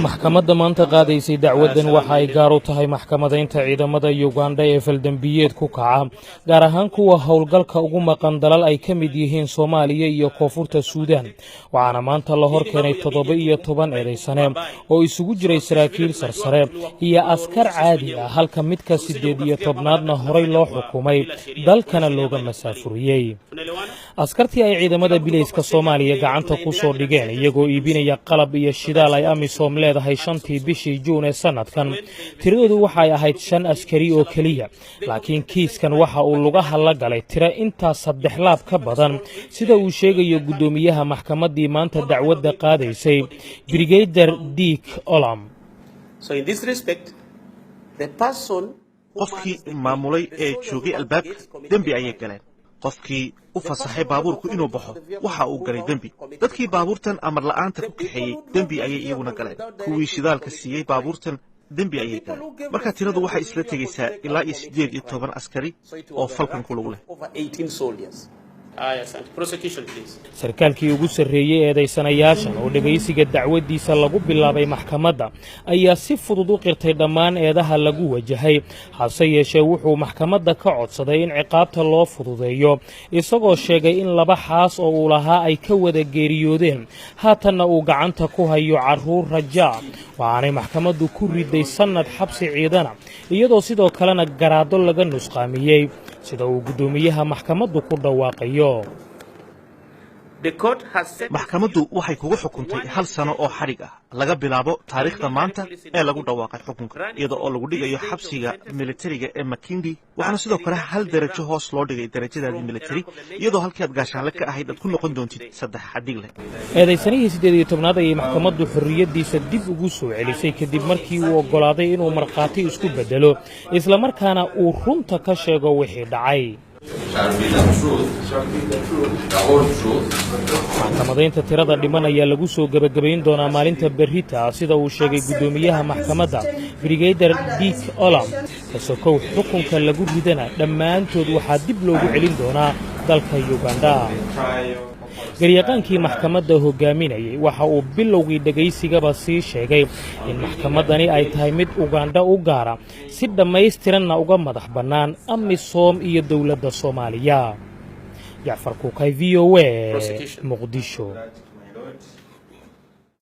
maxkamadda maanta qaadaysay dacwadan waxa ay gaar u tahay maxkamadaynta ciidamada Uganda ee faldambiyeed ku kaca gaar ahaan kuwa howlgalka ugu maqan dalal ay ka mid yihiin Soomaaliya iyo Koonfurta Suudaan waxaana maanta la hor keenay 17 eedaysane oo isugu jiray saraakiil sarsare iyo askar caadi ah halka midka 18aadna horay loo xukumay dalkana looga masaafuriyay askartii ay ciidamada bilayska Soomaaliya gacanta ku soo dhigeen iyagoo iibinaya qalab iyo shidaal ay amisom leedahay 5tii bishii Juun ee sanadkan tiradoodu waxa ay ahayd 5 askari oo kaliya laakiin kiiskan waxa uu lugaha la galay tiro inta 3 laab ka badan sida uu sheegayo gudoomiyaha maxkamaddii maanta dacwadda qaadaysay Brigadier Dick Olam. So in this respect the person qofkii maamulay ee joogay albaabka dambi ayay galeen qofkii u fasaxay baabuurku inuu baxo waxa uu galay dambi dadkii baabuurtan amar la'aanta ku kaxeeyay dambi ayay iyaguna galeen kuwii shidaalka siiyay baabuurtan dambi ayay galeen marka tiradu waxay isla tegaysaa ilaa 18 askari oo falkan ku lug leh. sarkaalkii ugu sarreeyay eedaysanayaashan oo dhageysiga dacwadiisa lagu bilaabay maxkamadda ayaa si fudud u qirtay dhammaan eedaha lagu wajahay hase yeeshee wuxuu maxkamadda ka codsaday in ciqaabta loo fududeeyo isagoo sheegay in 2 xaas oo uu lahaa ay ka wada geeriyoodeen haatanna uu gacanta ku hayo carruur rajaa waxaanay maxkamaddu ku riday sanad xabsi ciidana iyadoo sidoo kalena garaado laga nusqaamiyey sida uu gudoomiyaha maxkamaddu ku dhawaaqayo. maxkamaddu waxay kugu xukuntay 1 sano oo xarig ah laga bilaabo taariikhda maanta ee lagu dhawaaqay xukunka iyada oo lagu dhigayo xabsiga militariga ee Makindi waxaana sidoo kale 1 darajo hoos loo dhigay darajadaadii militari iyadoo halkii aad gaashaanle ka ahayd aad ku noqon doontid 3 xadig leh. eedaysanihii 18aad ayay maxkamaddu xorriyadiisa dib ugu soo celisay kadib markii uu ogolaaday inuu markhaati isku bedelo isla markaana uu runta ka sheego wixii dhacay. maxkamadaynta tirada dhiman ayaa lagu soo gabagabayn doonaa maalinta berrita sida uu sheegay gudoomiyaha maxkamadda Brigadier Dick Olam kasokow xukunka lagu ridana dhammaantood waxaa dib loogu celin doonaa dalka Uganda. garyaqaankii maxkamadda hogaaminayay waxa uu bilowgii dhageysigaba sii sheegay in maxkamaddani ay tahay mid Uganda u gaara si dhammaystiranna uga madax bannaan amisom iyo dowladda Soomaaliya. Jacfar Kuukay VOA Muqdisho.